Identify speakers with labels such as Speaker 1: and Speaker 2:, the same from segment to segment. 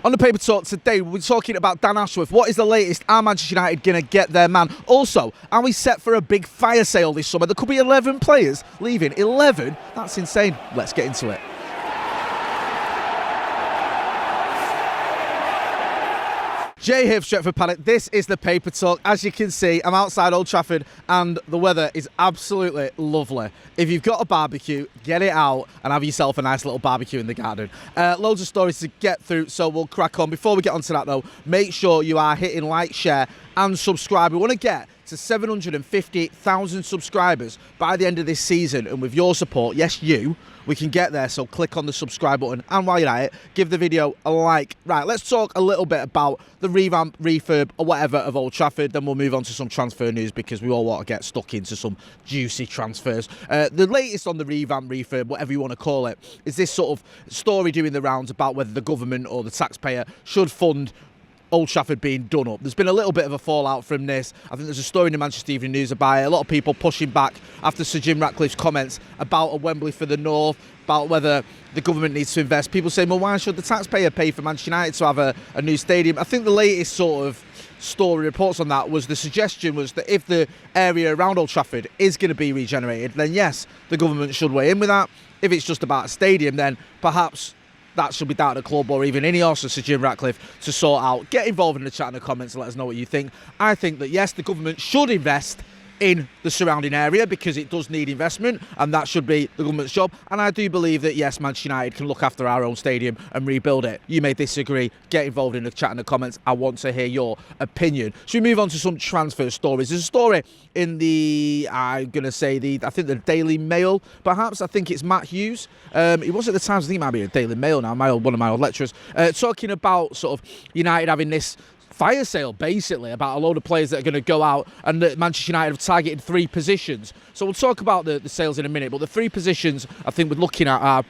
Speaker 1: On the Paper Talk today, we're talking about Dan Ashworth. What is the latest? Are Manchester United going to get their man? Also, are we set for a big fire sale this summer? There could be 11 players leaving. 11? That's insane. Let's get into it. Jay here for Stretford, Paddock. This is the Paper Talk. As you can see, I'm outside Old Trafford and the weather is absolutely lovely. If you've got a barbecue, get it out and have yourself a nice little barbecue in the garden. Loads of stories to get through, so we'll crack on. Before we get onto that though, make sure you are hitting like, share and subscribe. We want to get to 750,000 subscribers by the end of this season, and with your support, yes you, we can get there, so click on the subscribe button, and while you're at it, give the video a like. Right, let's talk a little bit about the revamp, refurb, or whatever of Old Trafford, then we'll move on to some transfer news, because we all want to get stuck into some juicy transfers. The latest on the revamp, refurb, whatever you want to call it, is this sort of story doing the rounds about whether the government or the taxpayer should fund Old Trafford being done up. There's been a little bit of a fallout from this. I think there's a story in the Manchester Evening News about it. A lot of people pushing back after Sir Jim Ratcliffe's comments about a Wembley for the North, about whether the government needs to invest. People saying, well, why should the taxpayer pay for Manchester United to have a new stadium? I think the latest sort of story reports on that was the suggestion was that if the area around Old Trafford is going to be regenerated, then yes, the government should weigh in with that. If it's just about a stadium, then perhaps that should be down to the club or even Ineos or Sir Jim Ratcliffe to sort out. Get involved in the chat and the comments and let us know what you think. I think that yes, the government should invest in the surrounding area because it does need investment and that should be the government's job. And I do believe that yes, Manchester United can look after our own stadium and rebuild it. You may disagree. Get involved in the chat and the comments. I want to hear your opinion. Should we move on to some transfer stories? There's a story in the, I'm going to say I think the Daily Mail, perhaps. I think it's Matt Hughes. He was at the Times. I think it might be a Daily Mail now, one of my old lecturers, talking about sort of United having this fire sale, basically, about a load of players that are going to go out, and that Manchester United have targeted 3 positions. So we'll talk about the sales in a minute, but the 3 positions I think we're looking at are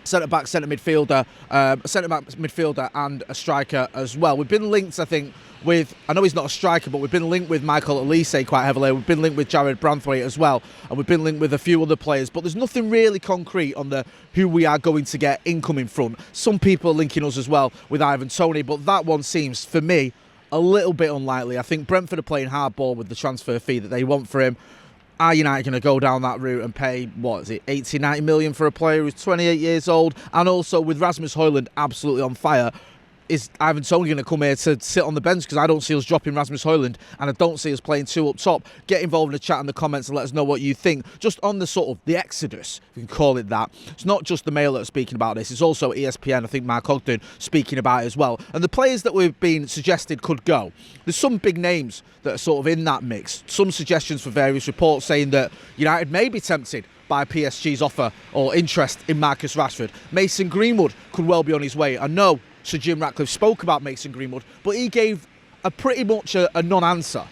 Speaker 1: centre-back, centre-back midfielder and a striker as well. We've been linked, I think, with, I know he's not a striker, but we've been linked with Michael Elise quite heavily. We've been linked with Jared Branthwaite as well, and we've been linked with a few other players, but there's nothing really concrete on who we are going to get incoming front. Some people are linking us as well with Ivan Toney, but that one seems, for me, a little bit unlikely. I think Brentford are playing hardball with the transfer fee that they want for him. Are United going to go down that route and pay, what is it, 80, 90 million for a player who's 28 years old? And also with Rasmus Højlund absolutely on fire, is Ivan Toney going to come here to sit on the bench? Because I don't see us dropping Rasmus Højlund and I don't see us playing 2 up top. Get involved in the chat and the comments and let us know what you think. Just on the sort of the exodus, if you can call it that. It's not just the Mail that are speaking about this. It's also ESPN, I think Mark Ogden, speaking about it as well. And the players that we've been suggested could go. There's some big names that are sort of in that mix. Some suggestions for various reports saying that United may be tempted by PSG's offer or interest in Marcus Rashford. Mason Greenwood could well be on his way. I know Sir Jim Ratcliffe spoke about Mason Greenwood, but he gave pretty much a non-answer.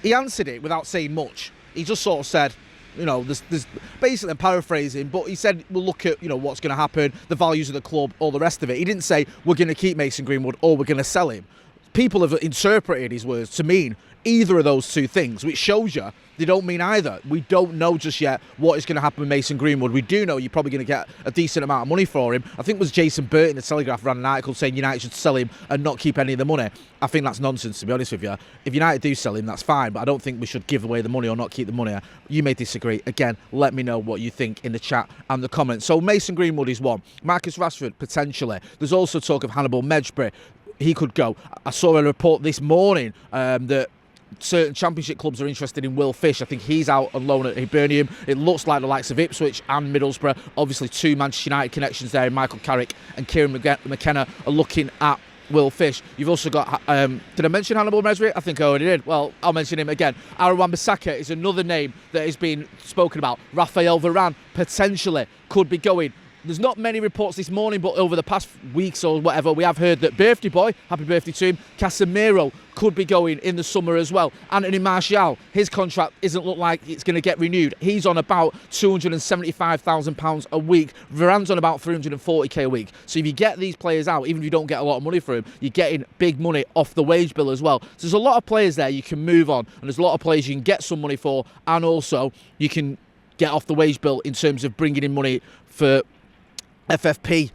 Speaker 1: He answered it without saying much. He just sort of said, you know, there's basically, I'm paraphrasing, but he said we'll look at, you know, what's going to happen, the values of the club, all the rest of it. He didn't say we're going to keep Mason Greenwood or we're going to sell him. People have interpreted his words to mean either of those 2 things, which shows you they don't mean either. We don't know just yet what is going to happen with Mason Greenwood. We do know you're probably going to get a decent amount of money for him. I think it was Jason Burt in the Telegraph ran an article saying United should sell him and not keep any of the money. I think that's nonsense, to be honest with you. If United do sell him, that's fine, but I don't think we should give away the money or not keep the money. You may disagree. Again, let me know what you think in the chat and the comments. So Mason Greenwood is one. Marcus Rashford, potentially. There's also talk of Hannibal Mejbri. He could go. I saw a report this morning that certain Championship clubs are interested in Will Fish. I think he's out on loan at Hibernian. It looks like the likes of Ipswich and Middlesbrough. Obviously 2 Manchester United connections there. Michael Carrick and Kieran McKenna are looking at Will Fish. You've also got, did I mention Hannibal Mejbri? I think I already did. Well, I'll mention him again. Aaron Wan-Bissaka is another name that is being spoken about. Rafael Varane potentially could be going. There's not many reports this morning, but over the past weeks or whatever, we have heard that birthday boy, happy birthday to him, Casemiro could be going in the summer as well. Anthony Martial, his contract doesn't look like it's going to get renewed. He's on about £275,000 a week. Varane's on about £340k a week. So if you get these players out, even if you don't get a lot of money for him, you're getting big money off the wage bill as well. So there's a lot of players there you can move on, and there's a lot of players you can get some money for, and also you can get off the wage bill in terms of bringing in money for FFP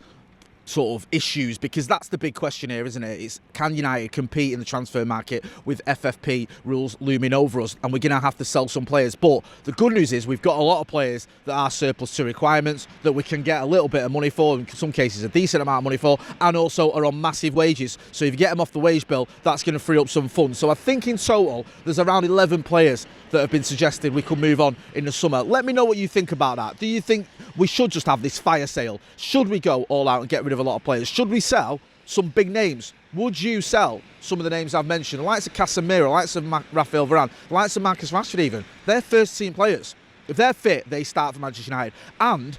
Speaker 1: sort of issues, because that's the big question here, isn't it? It's, can United compete in the transfer market with FFP rules looming over us, and we're going to have to sell some players. But the good news is we've got a lot of players that are surplus to requirements, that we can get a little bit of money for, in some cases a decent amount of money for, and also are on massive wages. So if you get them off the wage bill, that's going to free up some funds. So I think in total there's around 11 players that have been suggested we could move on in the summer. Let me know what you think about that. Do you think we should just have this fire sale? Should we go all out and get rid of a lot of players? Should we sell some big names? Would you sell some of the names I've mentioned? The likes of Casemiro, the likes of Raphael Varane, the likes of Marcus Rashford even. They're first team players. If they're fit, they start for Manchester United. And,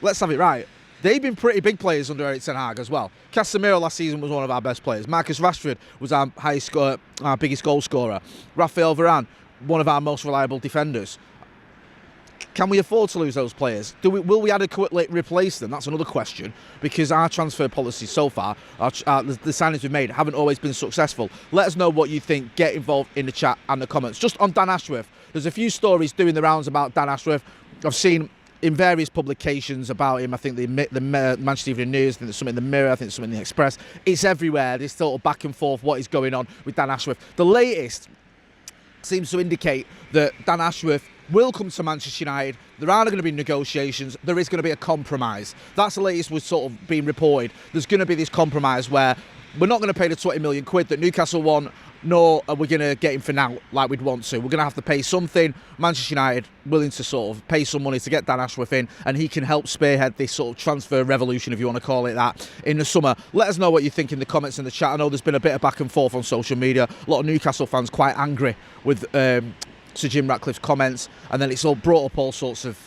Speaker 1: let's have it right, they've been pretty big players under Erik ten Hag as well. Casemiro last season was one of our best players. Marcus Rashford was our biggest goal scorer. Raphael Varane, one of our most reliable defenders. Can we afford to lose those players? Will we adequately replace them? That's another question, because our transfer policy so far, the signings we've made, haven't always been successful. Let us know what you think. Get involved in the chat and the comments. Just on Dan Ashworth, there's a few stories doing the rounds about Dan Ashworth. I've seen in various publications about him. I think the Manchester Evening News, I think there's something in the Mirror, I think there's something in the Express. It's everywhere, this sort of back and forth, what is going on with Dan Ashworth. The latest seems to indicate that Dan Ashworth will come to Manchester United. There are going to be negotiations. There is going to be a compromise. That's the latest was sort of being reported. There's going to be this compromise where we're not going to pay the 20 million quid that Newcastle want, nor are we going to get him for now like we'd want to. We're going to have to pay something. Manchester United willing to sort of pay some money to get Dan Ashworth in, and he can help spearhead this sort of transfer revolution, if you want to call it that, in the summer. Let us know what you think in the comments in the chat. I know there's been a bit of back and forth on social media. A lot of Newcastle fans quite angry with Sir Jim Ratcliffe's comments, and then it's all brought up all sorts of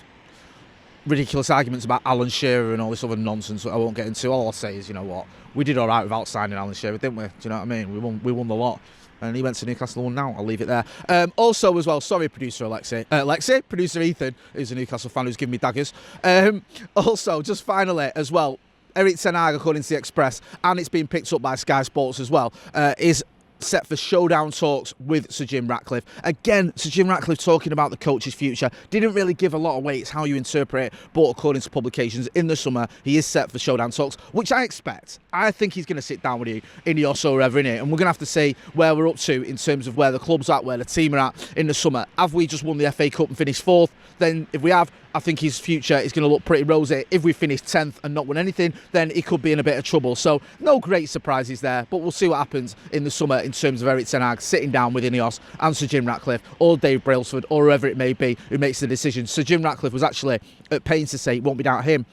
Speaker 1: ridiculous arguments about Alan Shearer and all this other nonsense that I won't get into. All I'll say is, you know what, we did all right without signing Alan Shearer, didn't we? Do you know what I mean? We won the lot. And he went to Newcastle and now I'll leave it there. Also as well, sorry producer producer Ethan, who's a Newcastle fan who's giving me daggers. Also, just finally as well, Erik ten Hag, according to the Express, and it's been picked up by Sky Sports as well, is set for showdown talks with Sir Jim Ratcliffe. Again, Sir Jim Ratcliffe talking about the coach's future. Didn't really give a lot of weight. It's how you interpret it. But according to publications, in the summer, he is set for showdown talks, which I expect. I think he's going to sit down with you, Ineos or wherever, innit? And we're going to have to see where we're up to in terms of where the club's at, where the team are at in the summer. Have we just won the FA Cup and finished fourth? Then if we have, I think his future is going to look pretty rosy. If we finish 10th and not win anything, then he could be in a bit of trouble. So no great surprises there, but we'll see what happens in the summer in terms of Erik ten Hag sitting down with Ineos and Sir Jim Ratcliffe or Dave Brailsford or whoever it may be who makes the decision. Sir Jim Ratcliffe was actually at pains to say it won't be down to him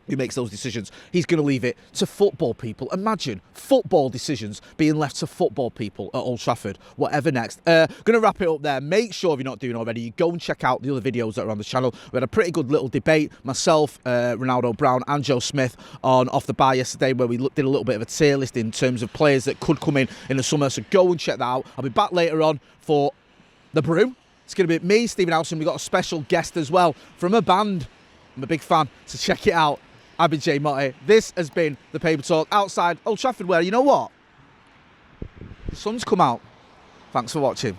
Speaker 1: who makes those decisions. He's going to leave it to football people. Imagine football decisions being left to football people at Old Trafford. Whatever next. Going to wrap it up there. Make sure, if you're not doing already, you go and check out the other videos that are on the channel. We had a pretty good little debate, myself, Ronaldo Brown and Joe Smith on Off the Bar yesterday, where we did a little bit of a tier list in terms of players that could come in the summer. So go and check that out. I'll be back later on for The Brew. It's going to be me, Stephen Howson. We've got a special guest as well from a band. I'm a big fan, so check it out. I've been Jay Motty. This has been the Paper Talk outside Old Trafford, where, you know what? The sun's come out. Thanks for watching.